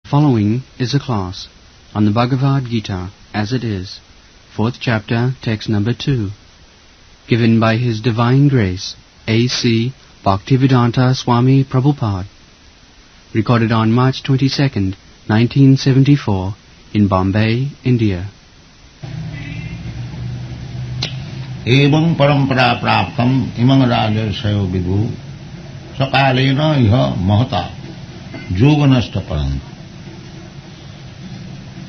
Following is a class on the Bhagavad Gita as it is, 4th chapter, text number 2, given by His Divine Grace, A.C. Bhaktivedanta Swami Prabhupada, recorded on March 22nd, 1974, in Bombay, India. एवं परंपरा प्राप्तम इमं राजर्षयो विदु सकालेन यह महता योगनष्ट परंत.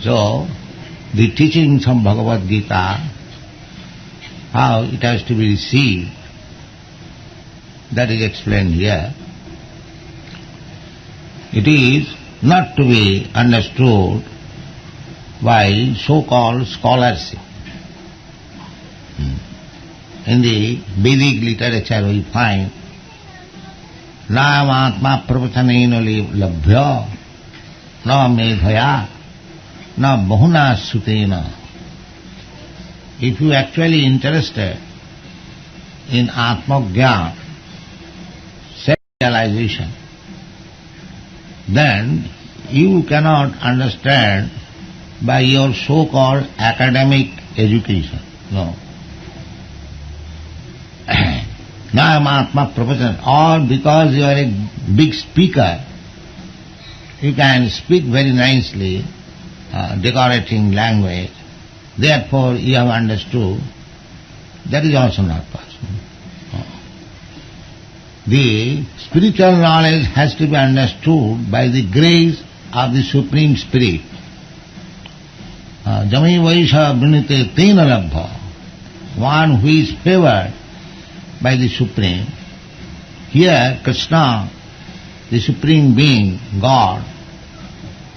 So, the teachings of Bhagavad Gita, how it has to be received, that is explained here. It is not to be understood by so-called scholarship. In the Vedic literature we find Nāyam ātmā pravachanena labhya na medhaya na bahuna sutena. If you are actually interested in Atma Jnana, self-realization, then you cannot understand by your so-called academic education. No. Nāyam ātmā pravacana, or because you are a big speaker, you can speak very nicely, decorating language, therefore you have understood, that is also not possible. The spiritual knowledge has to be understood by the grace of the Supreme Spirit. Jami vaisha vrinite tena labha, one who is favored by the Supreme. Here Krishna, the Supreme Being, God,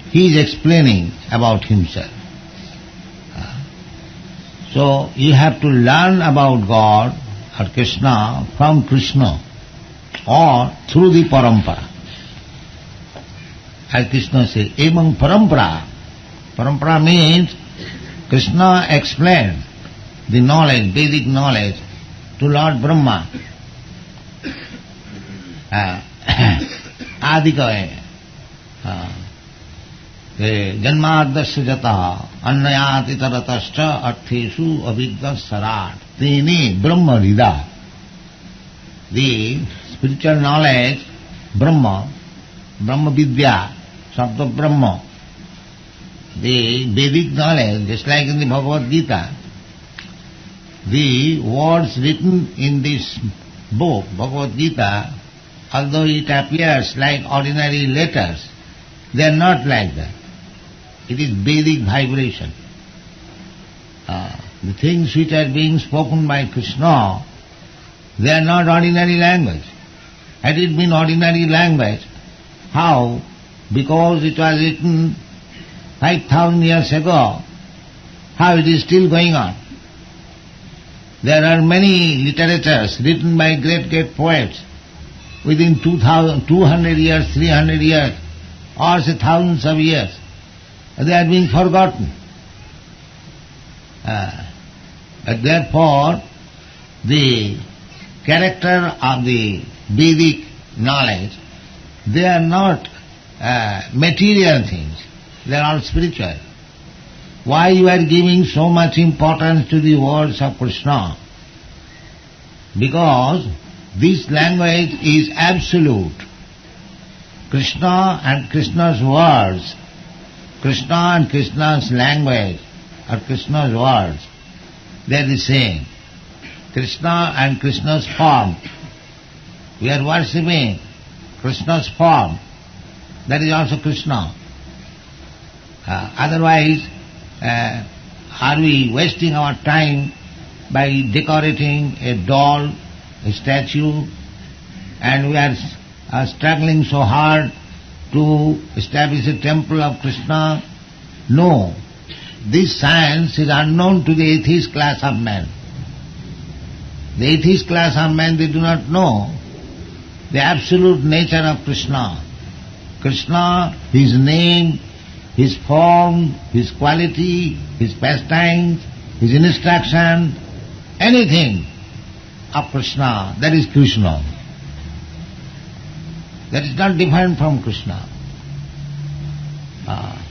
he is explaining about himself. So you have to learn about God or Krishna from Krishna or through the parampara. As Krishna says, Evam parampara. Parampara means Krishna explained the knowledge, Vedic knowledge, to Lord Brahma. Adikaya. Janmadasya jata annayati taratascha artheshu abhigya sarat tene Brahma rida. The spiritual knowledge, Brahma, Brahma Vidya, Sabda Brahma, the Vedic knowledge, just like in the Bhagavad Gita, the words written in this book, Bhagavad Gita, although it appears like ordinary letters, they are not like that. It is Vedic vibration. The things which are being spoken by Krishna, they are not ordinary language. Had it been ordinary language, how? Because it was written 5,000 years ago, how it is still going on? There are many literatures written by great poets within 200 years, 300 years, or say thousands of years. They are being forgotten. But therefore, the character of the Vedic knowledge, they are not material things. They are all spiritual. Why you are giving so much importance to the words of Krishna? Because this language is absolute. Krishna and Krishna's words, Krishna and Krishna's language, or Krishna's words, they are the same. Krishna and Krishna's form. We are worshipping Krishna's form. That is also Krishna. Otherwise, are we wasting our time by decorating a doll, a statue, and we are struggling so hard to establish a temple of Krishna? No. This science is unknown to the atheist class of men. The atheist class of men, they do not know the absolute nature of Krishna. Krishna, his name, his form, his quality, his pastimes, his instruction, anything of Krishna, that is Krishna. That is not different from Krishna.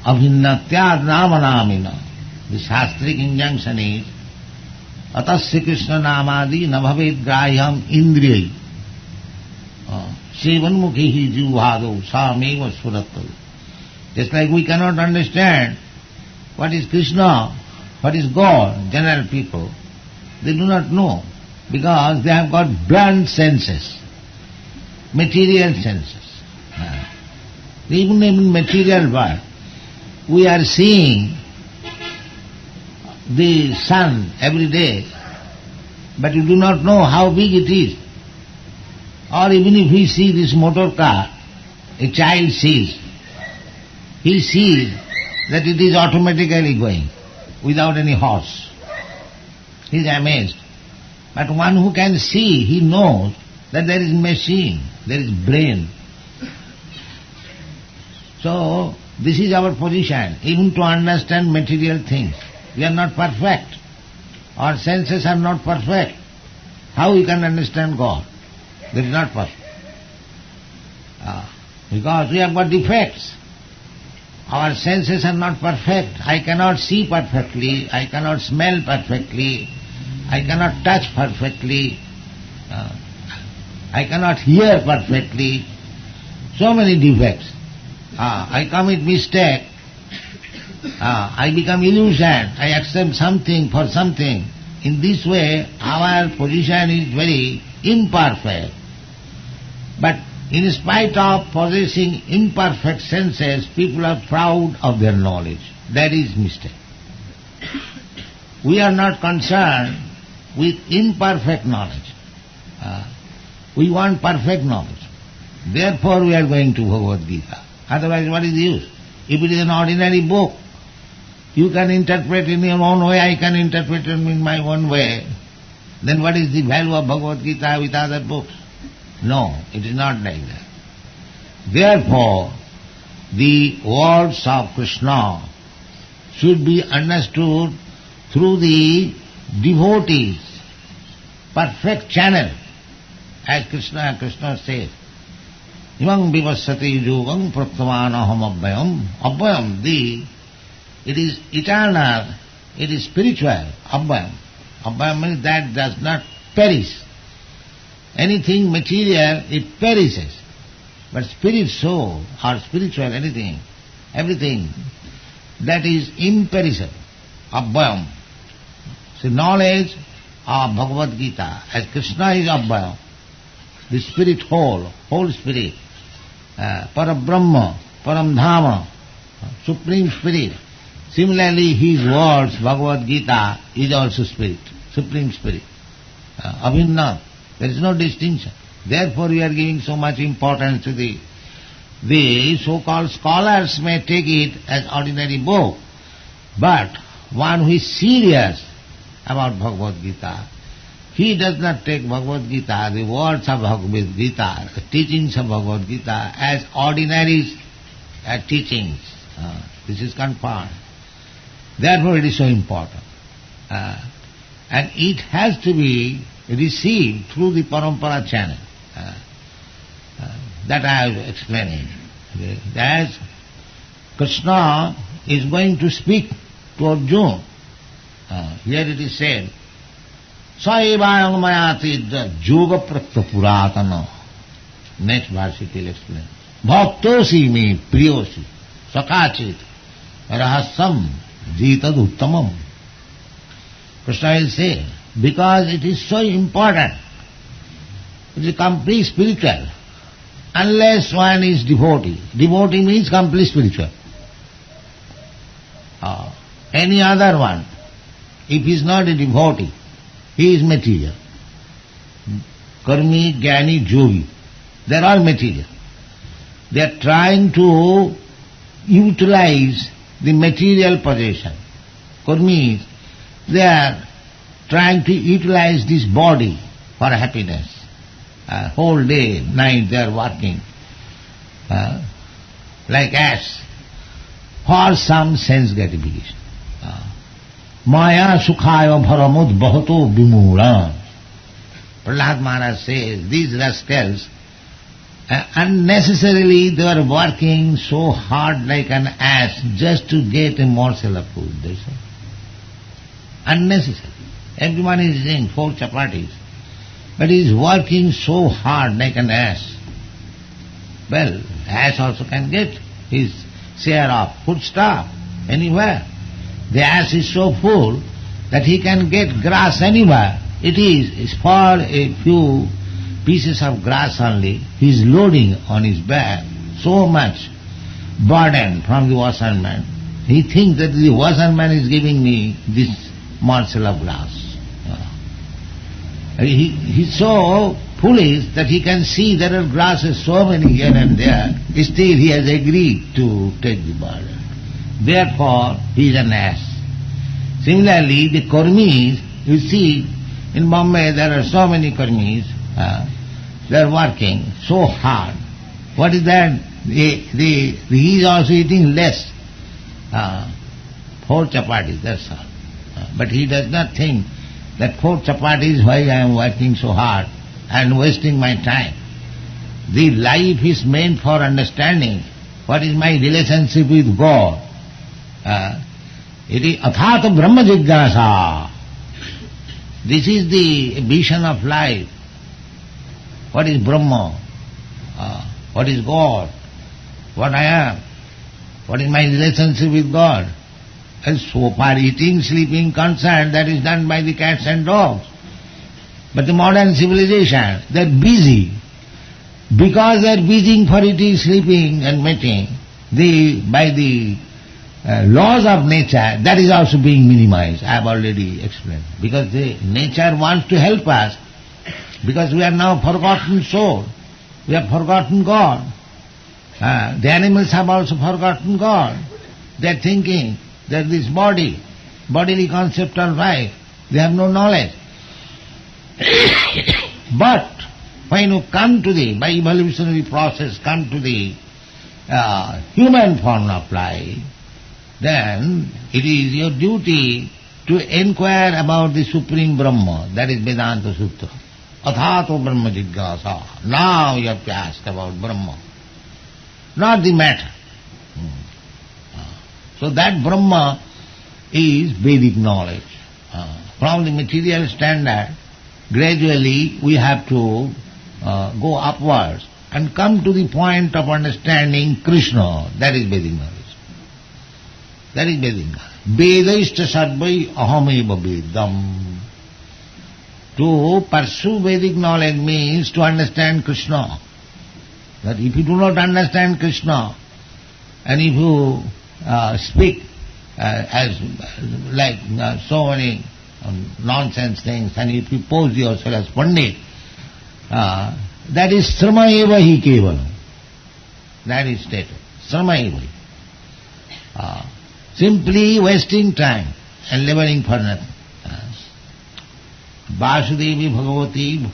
Abhinnatyad namanamina. The Shastric injunction is Atasya Krishna namadi nabhaved grahyam indriyai. Sevanmukhi jivhado sameva surattav. Just like we cannot understand what is Krishna, what is God, general people, they do not know because they have got blunt senses, material senses. Even in material world, we are seeing the sun every day, but you do not know how big it is. Or even if we see this motor car, a child sees, he sees that it is automatically going, without any horse. He is amazed. But one who can see, he knows that there is machine, there is brain. So, this is our position, even to understand material things. We are not perfect. Our senses are not perfect. How we can understand God? That is not possible. Because we have got defects. Our senses are not perfect. I cannot see perfectly. I cannot smell perfectly. I cannot touch perfectly. I cannot hear perfectly. So many defects. I commit mistake. I become illusion. I accept something for something. In this way, our position is very imperfect. But in spite of possessing imperfect senses, people are proud of their knowledge. That is mistake. We are not concerned with imperfect knowledge. We want perfect knowledge. Therefore we are going to Bhagavad Gita. Otherwise what is the use? If it is an ordinary book, you can interpret in your own way, I can interpret it in my own way. Then what is the value of Bhagavad Gita with other books? No, it is not like that. Therefore, the words of Krishna should be understood through the devotees, perfect channel, as Krishna says. Imam vivassati yogam pratyamanaham abhayam. Abhayam, it is eternal, it is spiritual, abhayam. Abhayam means that does not perish. Anything material, it perishes. But spirit, soul, or spiritual, anything, everything, that is imperishable, abhayam. So knowledge of Bhagavad Gita, as Krishna is abhayam, the spirit whole spirit, Parabrahma, Paramdhama, supreme spirit. Similarly, his words, Bhagavad Gita, is also spirit, supreme spirit, abhinna. There is no distinction. Therefore we are giving so much importance to the so-called scholars may take it as ordinary book, but one who is serious about Bhagavad Gita, he does not take Bhagavad Gita, the words of Bhagavad Gita, the teachings of Bhagavad Gita, as ordinary teachings. This is confirmed. Therefore it is so important. And it has to be received through the parampara channel. That I have explained. As Krishna is going to speak to Arjuna, here it is said, Saevayam mayati yoga prakta puratana. Next verse it will explain. Bhaktosi me priyosi sakachit rahasam jitad uttamam. Krishna will say, because it is so important, it is complete spiritual, unless one is devotee. Devotee means complete spiritual. Any other one, if he is not a devotee, he is material. Karmi, Jnani, Yogi, they are all material. They are trying to utilize the material possession. Karmis, they are trying to utilize this body for happiness. Whole day, night they are working like ants for some sense gratification. Maya sukhaya bharamud bhato vimura. Prahlad Maharaj says, these rascals, Unnecessarily they are working so hard like an ass just to get a morsel of food. That's all. Unnecessary. Everyone is eating 4 chapatis, but he is working so hard like an ass. Well, ass also can get his share of foodstuff anywhere. The ass is so full that he can get grass anywhere. It is for a few pieces of grass only. He is loading on his back so much burden from the washerman. He thinks that the washerman is giving me this morsel of grass. He's so foolish that he can see there are grasses so many here and there. Still he has agreed to take the burden. Therefore he is an ass. Similarly, the Karmis, you see, in Bombay there are so many Karmis, they are working so hard. What is that? He is also eating less. 4 chapatis, that's all. But he does not think that 4 chapatis why I am working so hard and wasting my time. The life is meant for understanding what is my relationship with God. It is athata brahma jigyasa. This is the vision of life. What is Brahma? What is God? What I am? What is my relationship with God? And so far eating, sleeping, concerned, that is done by the cats and dogs. But the modern civilization, they are busy. Because they are busy for eating, sleeping and mating, by the laws of nature, that is also being minimized. I have already explained. Because the nature wants to help us. Because we are now forgotten soul. We have forgotten God. The animals have also forgotten God. They are thinking that this bodily concept of life, they have no knowledge. But when you come to by evolutionary process, come to the human form of life, then it is your duty to inquire about the Supreme Brahma, that is Vedanta Sutra. Athato Brahma Jigyasa. Now you have to ask about Brahma, not the matter. So that Brahma is Vedic knowledge. From the material standard, gradually we have to go upwards and come to the point of understanding Krishna. That is Vedic knowledge. That is Vedic knowledge. Vedaishta sarvai ahameva vedam. To pursue Vedic knowledge means to understand Krishna. That if you do not understand Krishna, and if you speak as like so many nonsense things, and if you pose yourself as Pandit, that is srama eva hi kevalam. That is stated. Srama eva hi. Simply wasting time and laboring for nothing. Vasudevi Bhagavati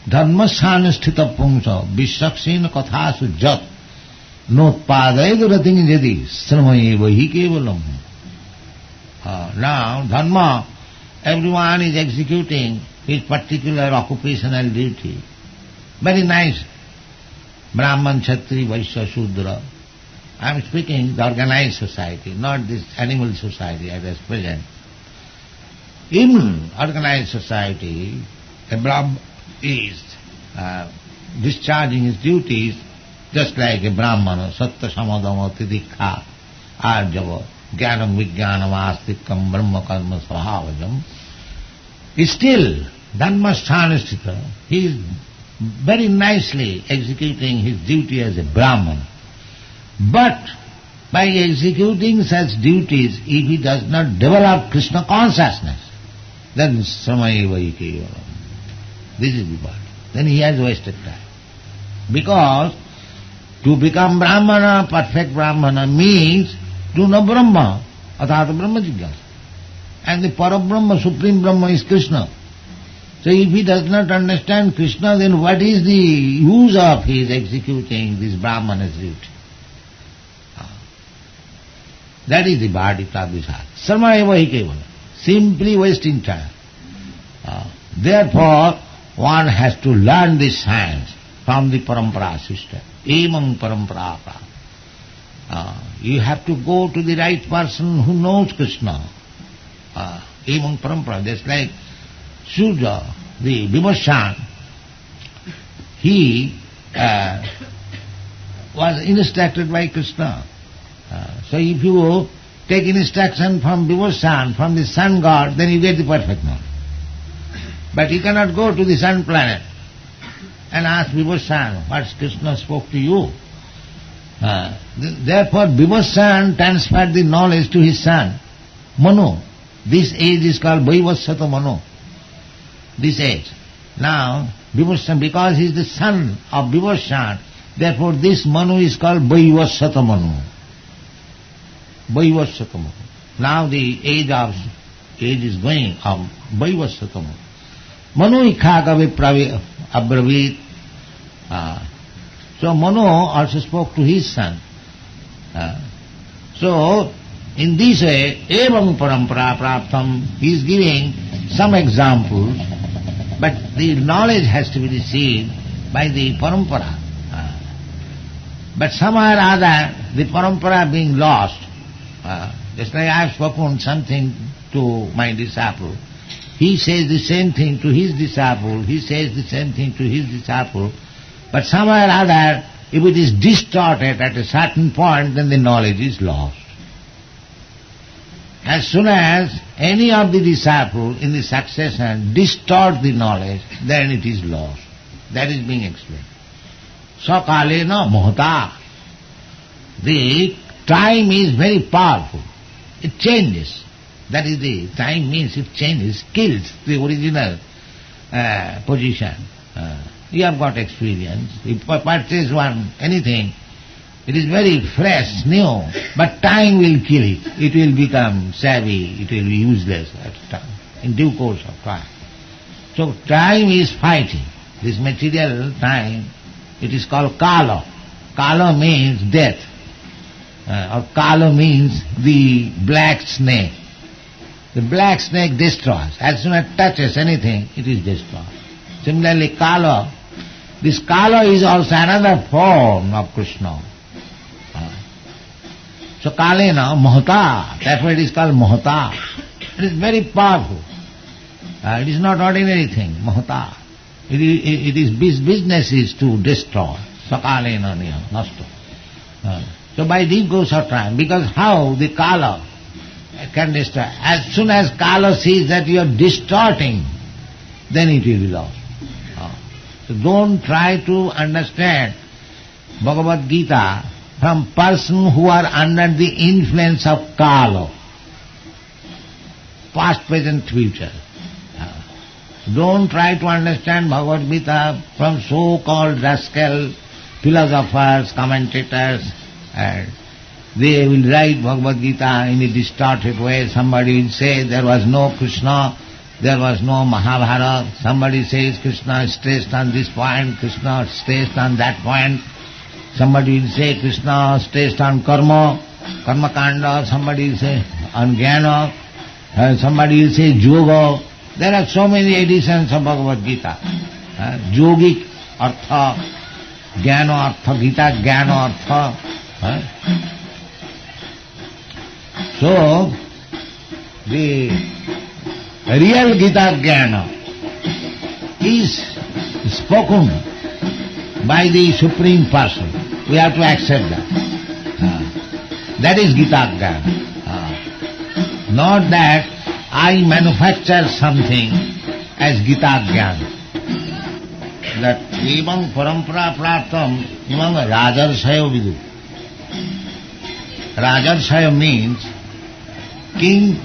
Dharmasthana sthita pungsa Vishaksena kathasu jat Notpadaidu rating jadi Sramaeva hi kevalam. Now, Dharma, everyone is executing his particular occupational duty. Very nice. Brahman, Kshatri, Vaishya, Shudra. I am speaking the organized society, not this animal society at present. In organized society, a Brahman is discharging his duties just like a Brahmana, Sattva Samadama Tidikha Arjava Jnanam Vijnanam Astikam Brahma Karma Svabhavajam. Still, Dharmasthana, he is very nicely executing his duty as a Brahman. But by executing such duties, if he does not develop Krishna consciousness, then Sramaeva hi kevalam. This is the part. Then he has wasted time. Because to become Brahmana, perfect Brahmana, means to know Brahma, athata Brahma Jigyasa. And the Parabrahma, Supreme Brahma is Krishna. So if he does not understand Krishna, then what is the use of his executing this Brahmana's duty? That is the Bhadita of this heart. Sarma eva hi kevalam. Simply wasting time. Therefore, one has to learn this science from the parampara system. Emam parampara. You have to go to the right person who knows Krishna. Emam parampara. Just like Surya, the Vibhushan, he was instructed by Krishna. So if you take instruction from Vibhushan, from the sun god, then you get the perfect knowledge. But you cannot go to the sun planet and ask Vibhushan, what Krishna spoke to you? Therefore Vibhushan transferred the knowledge to his son, Manu. This age is called Vaivasvata Manu. This age. Now, Vibhushan, because he is the son of Vibhushan, therefore this Manu is called Vaivasvata Manu. Vaivasvata Manu. Now the age is going of Vaivasvata Manu. Manu Ikhagavi Abravit. So Manu also spoke to his son. So in this way, evam parampara praptam, he is giving some examples, but the knowledge has to be received by the parampara. But somehow or other, the parampara being lost, just like I have spoken something to my disciple, he says the same thing to his disciple, he says the same thing to his disciple, but somehow or other, if it is distorted at a certain point, then the knowledge is lost. As soon as any of the disciples in the succession distort the knowledge, then it is lost. That is being explained. Sakalena mohata. The time is very powerful. It changes. That is the time means it changes, kills the original position. You have got experience. If you purchase anything, it is very fresh, new, but time will kill it. It will become savvy, it will be useless at time, in due course of time. So time is fighting. This material time, it is called kala. Kala means death, or kala means the black snake. The black snake destroys. As soon as it touches anything, it is destroyed. Similarly, kala, this kala is also another form of Krishna. So kalena mohata, that's why it is called mohata. It is very powerful. It is not ordinary thing, mohata. It is business is to destroy. So kalena niya, nasta. So by due course of time, because how the kala can destroy? As soon as kala sees that you are distorting, then it will be lost. So don't try to understand Bhagavad Gita from person who are under the influence of Kala, past, present, future. Don't try to understand Bhagavad Gita from so-called rascal philosophers, commentators, and they will write Bhagavad Gita in a distorted way. Somebody will say there was no Krishna, there was no Mahabharata. Somebody says Krishna stressed on this point, Krishna stressed on that point. Somebody will say Krishna stressed on karma, karma kanda. Somebody will say on jnana. Somebody will say yoga. There are so many editions of Bhagavad Gita. Yogic artha, jnana artha, Gita jnana artha. So, the real Gita jnana is spoken by the Supreme Person. We have to accept that. That is Gita jnana. Not that I manufacture something as Gita jnana. That evam parampara praptam imam rajarsayo vidu. Rajarsayo means king,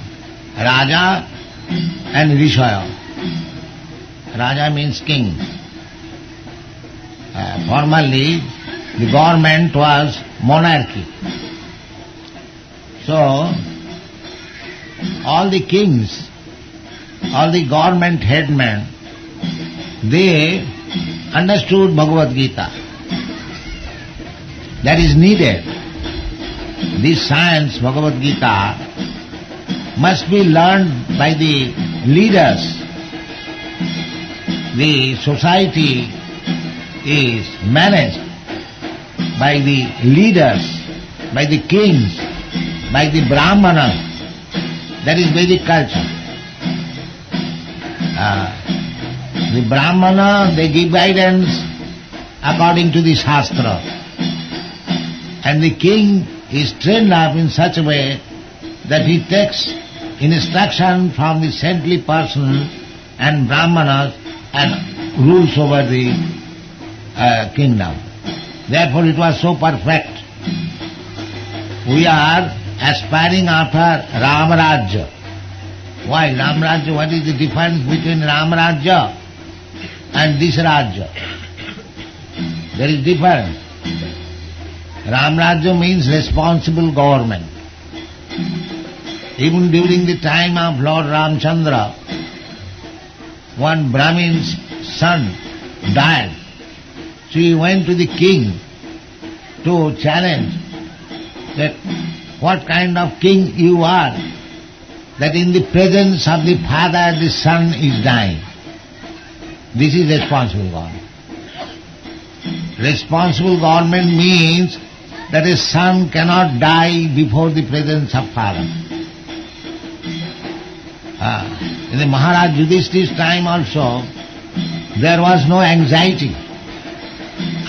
raja and rishaya. Raja means king. Formerly, the government was monarchy. So, all the kings, all the government headmen, they understood Bhagavad Gita. That is needed. This science, Bhagavad Gita, must be learned by the leaders. The society is managed by the leaders, by the kings, by the brahmanas. That is Vedic culture. The brahmana, they give guidance according to the Shastra. And the king is trained up in such a way that he takes instruction from the saintly person and brahmanas and rules over the kingdom. Therefore it was so perfect. We are aspiring after Ramarajya. Why Ramarajya? What is the difference between Ramarajya and this Rajya? There is difference. Ramarajya means responsible government. Even during the time of Lord Ramchandra, one Brahmin's son died. So he went to the king to challenge that what kind of king you are, that in the presence of the father the son is dying. This is responsible government. Responsible government means that a son cannot die before the presence of father. In the Maharaj Yudhishthir's time also, there was no anxiety.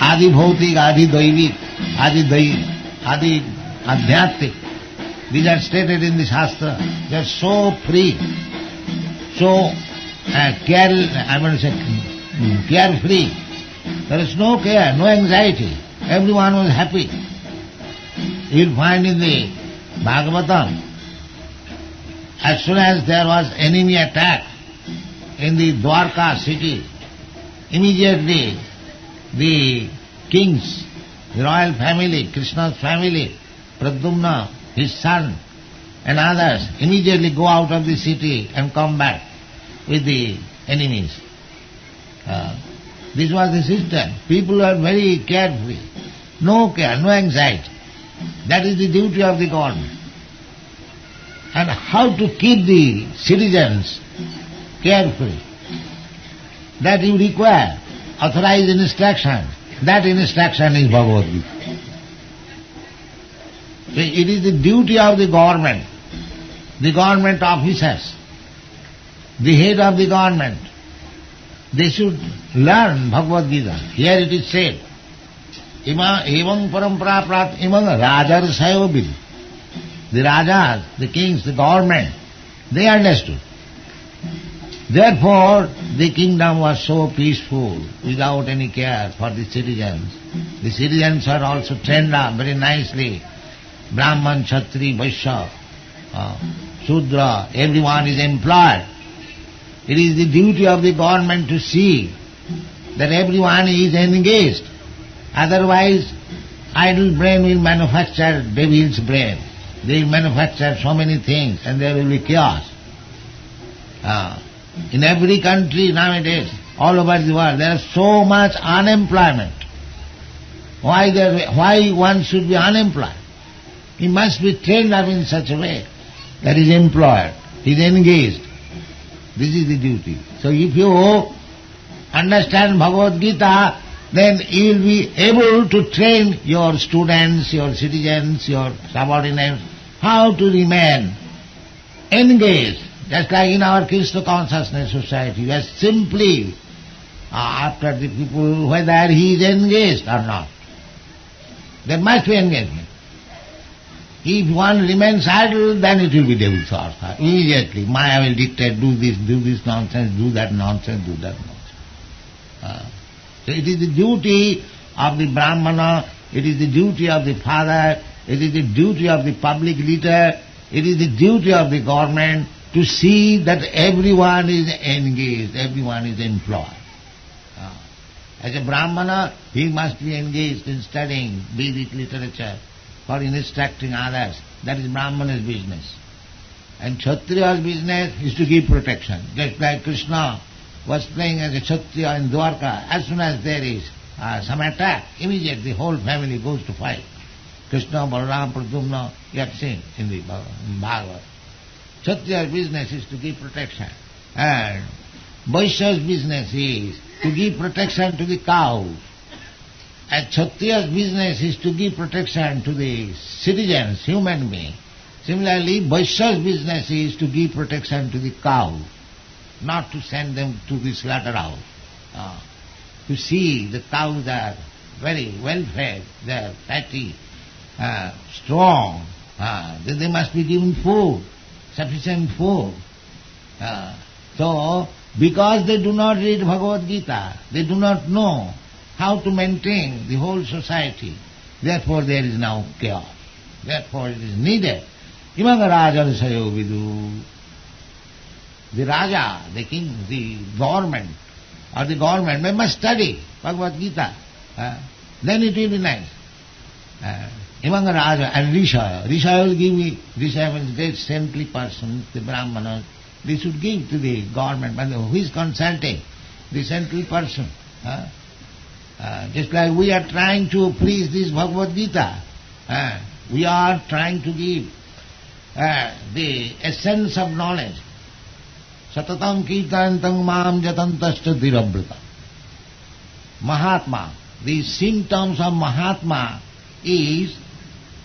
Adi bhautik, adi daivik, adi adhyattik. These are stated in the Shastra. They are so free, so carefree. There is no care, no anxiety. Everyone was happy. You'll find in the Bhagavatam, as soon as there was enemy attack in the Dwarka city, immediately the kings, the royal family, Krishna's family, Pradyumna, his son, and others immediately go out of the city and come back with the enemies. This was the system. People were very carefree. No care, no anxiety. That is the duty of the government. And how to keep the citizens carefree, that you require authorized instruction. That instruction is Bhagavad Gita. It is the duty of the government officers, the head of the government. They should learn Bhagavad Gita. Here it is said, Evam parampara prat imam rajarsayo vid. The rajas, the kings, the government, they understood. Therefore, the kingdom was so peaceful, without any care for the citizens. The citizens are also trained up very nicely. Brahman, Kshatri, Vaishya, Shudra, everyone is employed. It is the duty of the government to see that everyone is engaged. Otherwise, idle brain will manufacture devil's brain. They will manufacture so many things and there will be chaos. In every country nowadays, all over the world, there is so much unemployment. Why one should be unemployed? He must be trained up in such a way that he is employed, he is engaged. This is the duty. So if you understand Bhagavad Gita, then you will be able to train your students, your citizens, your subordinates, how to remain engaged. Just like in our Krishna consciousness society, we are simply after the people whether he is engaged or not. There must be engagement. If one remains idle, then it will be devil's artha. Immediately, Maya will dictate, do this nonsense, do that nonsense, do that nonsense. So it is the duty of the Brahmana, it is the duty of the father, it is the duty of the public leader, it is the duty of the government to see that everyone is engaged, everyone is employed. As a Brahmana, he must be engaged in studying Vedic literature for instructing others. That is Brahmana's business. And Kshatriya's business is to give protection. Just like Krishna was playing as a Kshatriya in Dwarka, as soon as there is some attack, immediately the whole family goes to fight. Krishna, Balaram, Pradyumna, you have seen in the Bhagavad. Kshatriya's business is to give protection. And Vaishya's business is to give protection to the cows. a Kshatriya's business is to give protection to the citizens, human beings. Similarly, Vaishya's business is to give protection to the cow, not to send them to the slaughterhouse. To see the cows are very well fed, they are fatty, strong, then they must be given food, sufficient food. So, because they do not read Bhagavad Gita, they do not know how to maintain the whole society. Therefore there is now chaos. Therefore it is needed. Imanga Raja Sayo Vidu. The Raja, the king, the government, they must study Bhagavad Gita. Then it will be nice. Imanga Raja and Rishaya. Rishaya will give me, Rishaya means great saintly person, the Brahmanas. They should give to the government, but who is consulting? The saintly person. Just like we are trying to preach this Bhagavad Gita. We are trying to give the essence of knowledge. Satatam kirtantam mam jatantascha dhirabrata. Mahatma. The symptoms of Mahatma is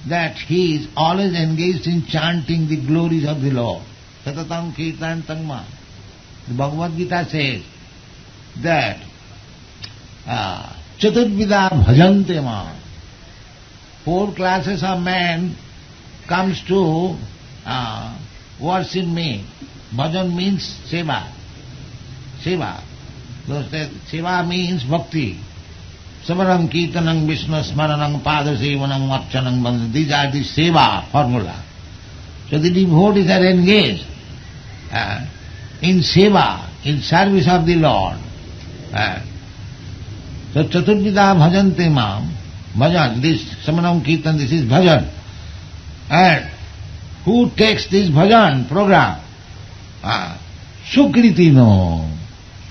that he is always engaged in chanting the glories of the Lord. Satatam kirtantam mam. The Bhagavad Gita says that Chaturvida bhajante mam. 4 classes of men comes to worship me. Bhajan means seva. Seva. Seva means bhakti. Samaram kirtanam Vishnu smaranam padasevanam archanam bandhanam. These are the seva formula. So the devotees are engaged in seva, in service of the Lord. So Chaturvida bhajante mam. Bhajan, this Samanam Kirtan, this is bhajan. And who takes this bhajan program? Sukritino.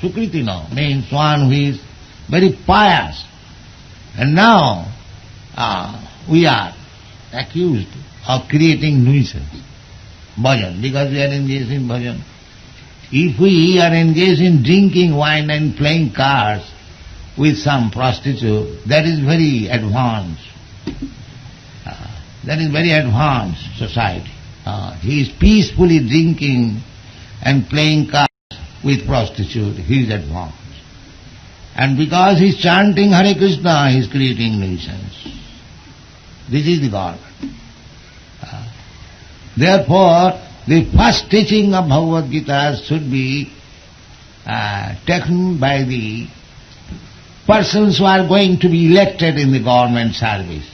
Sukritino means one who is very pious. And now we are accused of creating nuisance. Bhajan, because we are engaged in bhajan. If we are engaged in drinking wine and playing cards with some prostitute, that is very advanced. That is very advanced society. He is peacefully drinking and playing cards with prostitute. He is advanced. And because he is chanting Hare Krishna, he is creating nuisance. This is the government. Therefore, the first teaching of Bhagavad Gita should be taken by the persons who are going to be elected in the government service.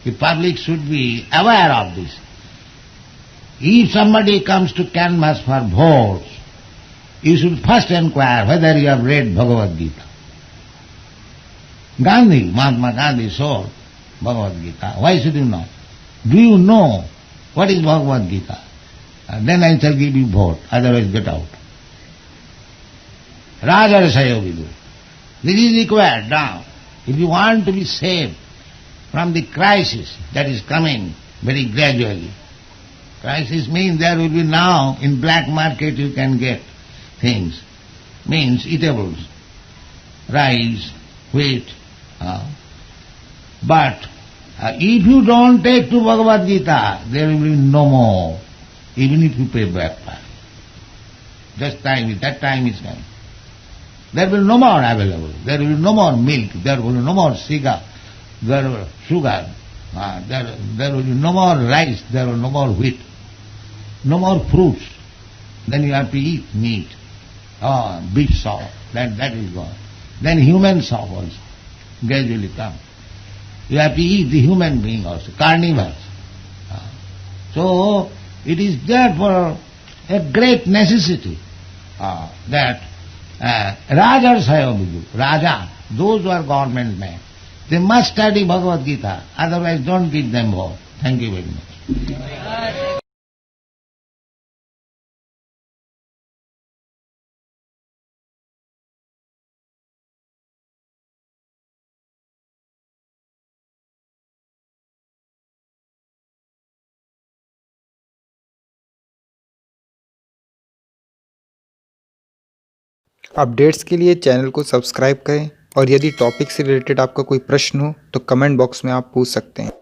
The public should be aware of this. If somebody comes to canvass for votes, you should first inquire whether you have read Bhagavad Gita. Gandhi, Mahatma Gandhi sold Bhagavad Gita. Why should you not? Do you know what is Bhagavad Gita? Then I shall give you vote, otherwise get out. Raja Sayovidu. This is required now. If you want to be saved from the crisis that is coming very gradually. Crisis means there will be now in black market you can get things, means eatables, rice, wheat. But if you don't take to Bhagavad Gita, there will be no more, even if you pay breakfast. That time is coming. There will be no more available. There will be no more milk. There will be no more sugar. There will be no more rice. There will be no more wheat. No more fruits. Then you have to eat meat. Beef soup. That is gone. Then human soup also gradually come. You have to eat the human being also, carnivores. So it is therefore a great necessity that Raja Sayovidu, Raja, those who are government men, they must study Bhagavad Gita, otherwise don't give them vote. Thank you very much. Updates के लिए channel को subscribe करें और यदि topic से related आपका कोई प्रश्न हो तो कमेंट बॉक्स में आप पूछ सकते हैं।